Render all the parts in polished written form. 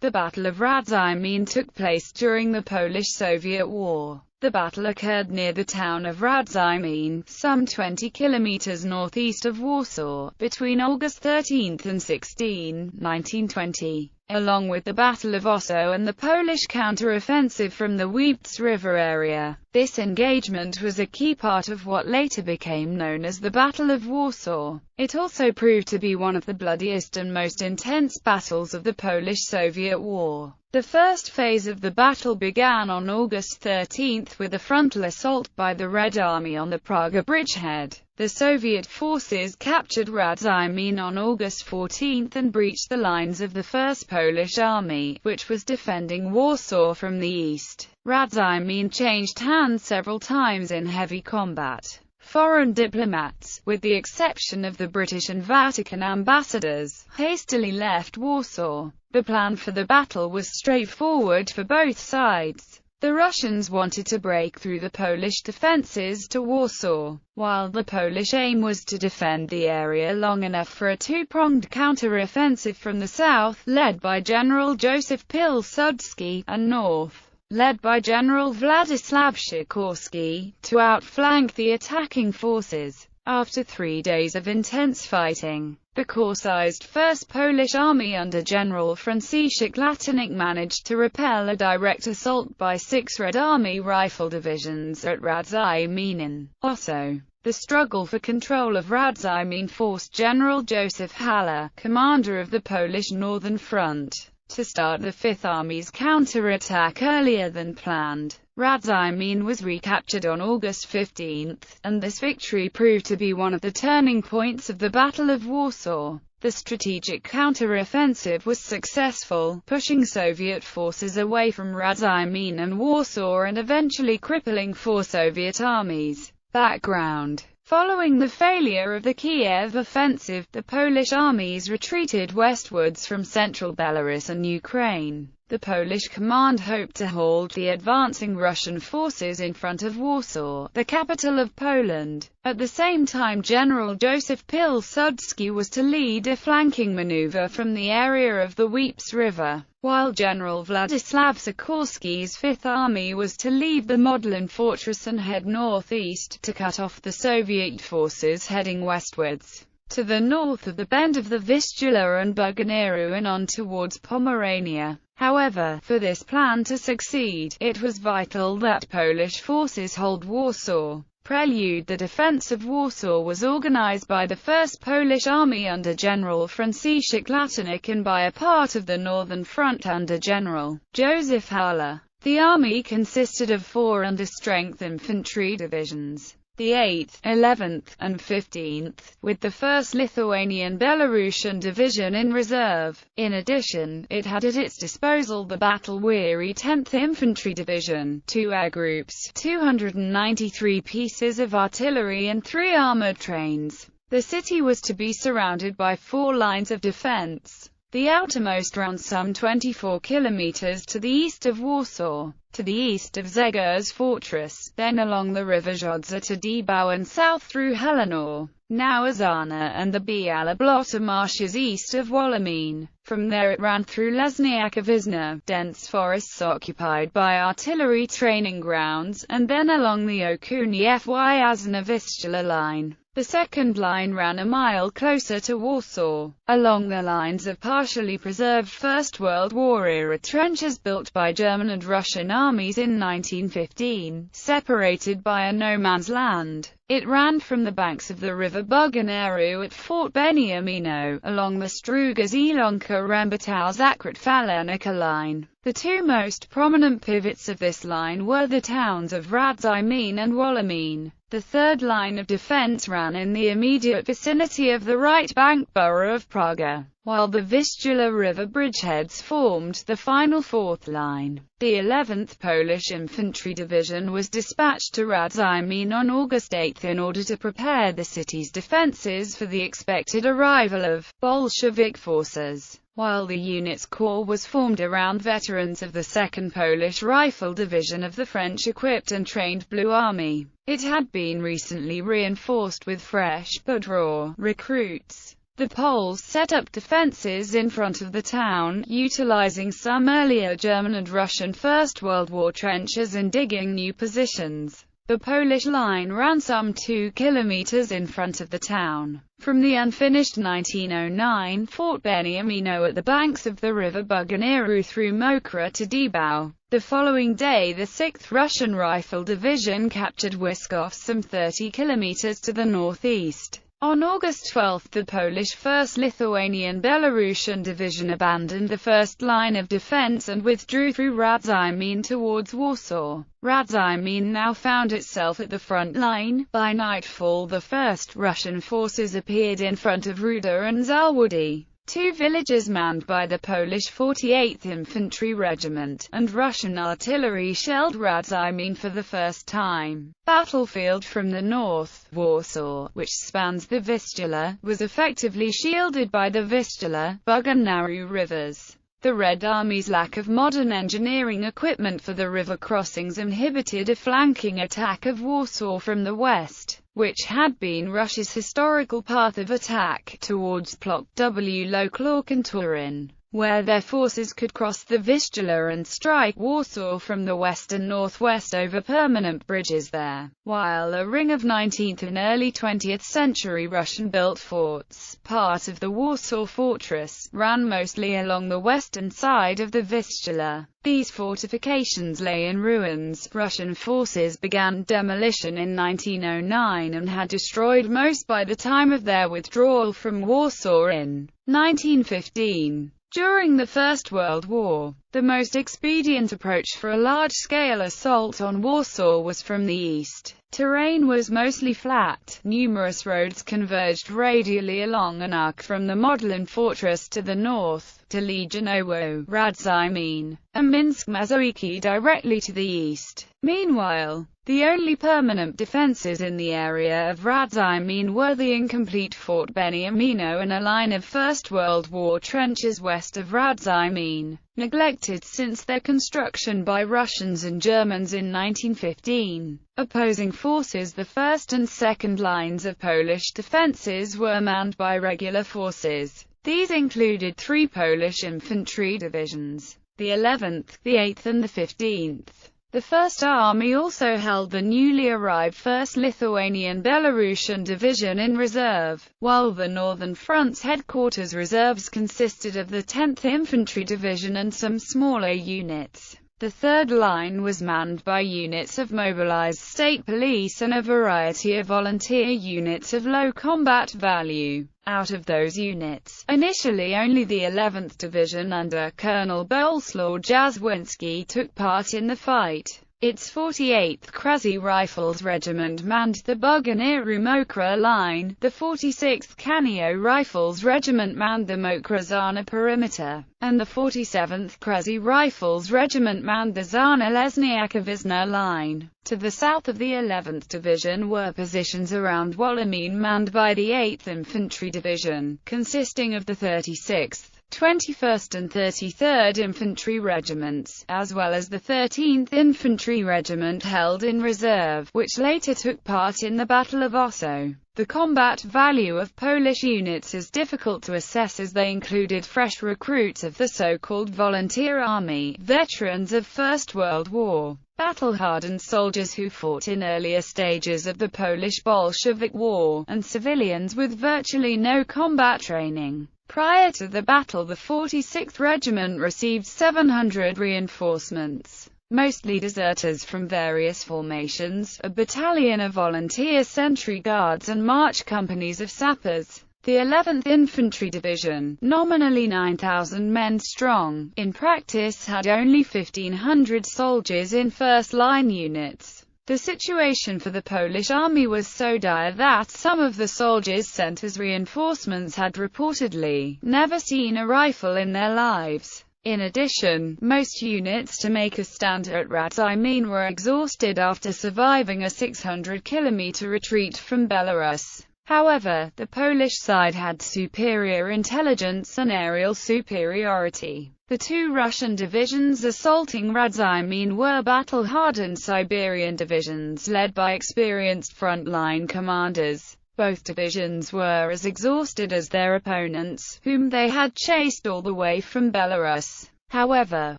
The Battle of Radzymin took place during the Polish-Soviet War. The battle occurred near the town of Radzymin, some 20 kilometers northeast of Warsaw, between August 13 and 16, 1920. Along with the Battle of Osso and the Polish counter-offensive from the Weeps River area. This engagement was a key part of what later became known as the Battle of Warsaw. It also proved to be one of the bloodiest and most intense battles of the Polish-Soviet War. The first phase of the battle began on August 13 with a frontal assault by the Red Army on the Praga bridgehead. The Soviet forces captured Radzymin on August 14 and breached the lines of the First Polish Army, which was defending Warsaw from the east. Radzymin changed hands several times in heavy combat. Foreign diplomats, with the exception of the British and Vatican ambassadors, hastily left Warsaw. The plan for the battle was straightforward for both sides. The Russians wanted to break through the Polish defences to Warsaw, while the Polish aim was to defend the area long enough for a two-pronged counter-offensive from the south, led by General Józef Pilsudski, and north, led by General Władysław Sikorski, to outflank the attacking forces. After 3 days of intense fighting, the corps-sized First Polish Army under General Franciszek Latanek managed to repel a direct assault by 6 Red Army rifle divisions at Radzymin in Osso. The struggle for control of Radzymin forced General Józef Haller, commander of the Polish Northern Front, to start the Fifth Army's counterattack earlier than planned. Radzymin was recaptured on August 15, and this victory proved to be one of the turning points of the Battle of Warsaw. The strategic counter-offensive was successful, pushing Soviet forces away from Radzymin and Warsaw and eventually crippling 4 Soviet armies. Background: following the failure of the Kiev offensive, the Polish armies retreated westwards from central Belarus and Ukraine. The Polish command hoped to halt the advancing Russian forces in front of Warsaw, the capital of Poland. At the same time, General Józef Pilsudski was to lead a flanking maneuver from the area of the Weeps River, while General Władysław Sikorski's Fifth Army was to leave the Modlin fortress and head northeast, to cut off the Soviet forces heading westwards, to the north of the bend of the Vistula and Buganiru and on towards Pomerania. However, for this plan to succeed, it was vital that Polish forces hold Warsaw. Prelude: the defense of Warsaw was organized by the First Polish Army under General Franciszek Latanek and by a part of the Northern Front under General Józef Haller. The army consisted of 4 under-strength infantry divisions, the 8th, 11th, and 15th, with the 1st Lithuanian Belarusian Division in reserve. In addition, it had at its disposal the battle-weary 10th Infantry Division, 2 air groups, 293 pieces of artillery and 3 armored trains. The city was to be surrounded by 4 lines of defense. The outermost ran some 24 kilometers to the east of Warsaw, to the east of Zegers Fortress, then along the river Żodza to Debał and south through Helenor, now Azana, and the Biała-Blota marshes east of Wołomin. From there it ran through Lesniakowiezna, dense forests occupied by artillery training grounds, and then along the Okuniew-Jasna-Vistula line. The second line ran a mile closer to Warsaw, along the lines of partially preserved First World War-era trenches built by German and Russian armies in 1915, separated by a no-man's land. It ran from the banks of the river Buganiru at Fort Beniamino, along the Struga-Zielonka-Rembetał-Zakrat-Falenica line. The 2 most prominent pivots of this line were the towns of Radzymin and Wołomin. The third line of defense ran in the immediate vicinity of the right-bank borough of Praga, while the Vistula River bridgeheads formed the final 4th line. The 11th Polish Infantry Division was dispatched to Radzymin on August 8 in order to prepare the city's defences for the expected arrival of Bolshevik forces, while the unit's corps was formed around veterans of the 2nd Polish Rifle Division of the French-equipped and trained Blue Army. It had been recently reinforced with fresh, but raw, recruits. The Poles set up defenses in front of the town, utilizing some earlier German and Russian First World War trenches and digging new positions. The Polish line ran some 2 kilometers in front of the town. From the unfinished 1909 Fort Beniamino at the banks of the river Buganiru through Mokra to Debał. The following day the 6th Russian Rifle Division captured Wisków some 30 kilometers to the northeast. On August 12 the Polish 1st Lithuanian Belarusian Division abandoned the first line of defense and withdrew through Radzymin towards Warsaw. Radzymin now found itself at the front line. By nightfall the first Russian forces appeared in front of Ruda and Zalwady. 2 villages manned by the Polish 48th Infantry Regiment, and Russian artillery shelled Radzymin for the first time. Battlefield from the north, Warsaw, which spans the Vistula, was effectively shielded by the Vistula, Buganaru rivers. The Red Army's lack of modern engineering equipment for the river crossings inhibited a flanking attack of Warsaw from the west, which had been Russia's historical path of attack, towards Plock W. Loklok and Turin, where their forces could cross the Vistula and strike Warsaw from the west and northwest over permanent bridges there, while a ring of 19th and early 20th century Russian-built forts, part of the Warsaw Fortress, ran mostly along the western side of the Vistula. These fortifications lay in ruins. Russian forces began demolition in 1909 and had destroyed most by the time of their withdrawal from Warsaw in 1915. During the First World War, the most expedient approach for a large-scale assault on Warsaw was from the east. Terrain was mostly flat. Numerous roads converged radially along an arc from the Modlin fortress to the north, to Legionowo, Radzymin, and Minsk-Mazowiecki directly to the east. Meanwhile, the only permanent defenses in the area of Radzymin were the incomplete Fort Beniamino and a line of First World War trenches west of Radzymin, neglected since their construction by Russians and Germans in 1915. Opposing forces. The first and second lines of Polish defenses were manned by regular forces. These included 3 Polish infantry divisions, the 11th, the 8th and the 15th. The First Army also held the newly arrived 1st Lithuanian Belarusian Division in reserve, while the Northern Front's headquarters reserves consisted of the 10th Infantry Division and some smaller units. The third line was manned by units of mobilized state police and a variety of volunteer units of low combat value. Out of those units, initially only the 11th Division under Colonel Boleslaw Jaświński took part in the fight. Its 48th Krazy Rifles Regiment manned the Buganiru-Mokra line, the 46th Kanio Rifles Regiment manned the Mokra-Zana perimeter, and the 47th Krazy Rifles Regiment manned the Zana-Lesniakowiczna line. To the south of the 11th Division were positions around Wołomin manned by the 8th Infantry Division, consisting of the 36th, 21st and 33rd Infantry Regiments, as well as the 13th Infantry Regiment held in reserve, which later took part in the Battle of Osso. The combat value of Polish units is difficult to assess as they included fresh recruits of the so-called Volunteer Army, veterans of First World War, battle-hardened soldiers who fought in earlier stages of the Polish-Bolshevik War, and civilians with virtually no combat training. Prior to the battle, the 46th Regiment received 700 reinforcements, mostly deserters from various formations, a battalion of volunteer sentry guards and march companies of sappers. The 11th Infantry Division, nominally 9,000 men strong, in practice had only 1,500 soldiers in first-line units. The situation for the Polish army was so dire that some of the soldiers sent as reinforcements had reportedly never seen a rifle in their lives. In addition, most units to make a stand at Radzymin were exhausted after surviving a 600-kilometer retreat from Belarus. However, the Polish side had superior intelligence and aerial superiority. The 2 Russian divisions assaulting Radzymin were battle-hardened Siberian divisions led by experienced front-line commanders. Both divisions were as exhausted as their opponents, whom they had chased all the way from Belarus. However,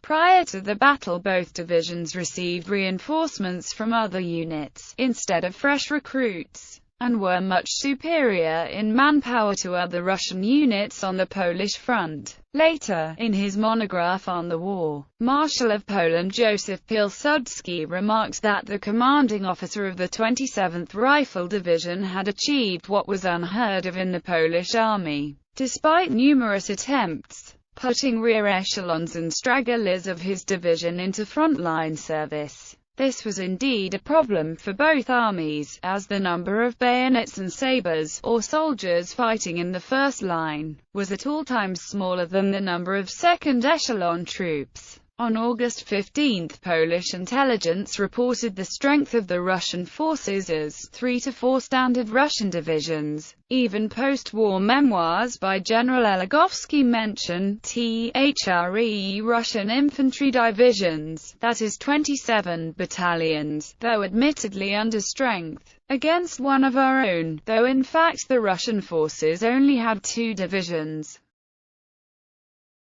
prior to the battle both divisions received reinforcements from other units, instead of fresh recruits, and were much superior in manpower to other Russian units on the Polish front. Later, in his monograph on the war, Marshal of Poland Joseph Pilsudski remarked that the commanding officer of the 27th Rifle Division had achieved what was unheard of in the Polish army, despite numerous attempts, putting rear echelons and stragglers of his division into frontline service. This was indeed a problem for both armies, as the number of bayonets and sabres, or soldiers fighting in the first line, was at all times smaller than the number of second-echelon troops. On August 15, Polish intelligence reported the strength of the Russian forces as 3 to 4 standard Russian divisions. Even post-war memoirs by General Elegovsky mention THRE Russian infantry divisions, that is 27 battalions, though admittedly under strength, against one of our own, though in fact the Russian forces only had 2 divisions.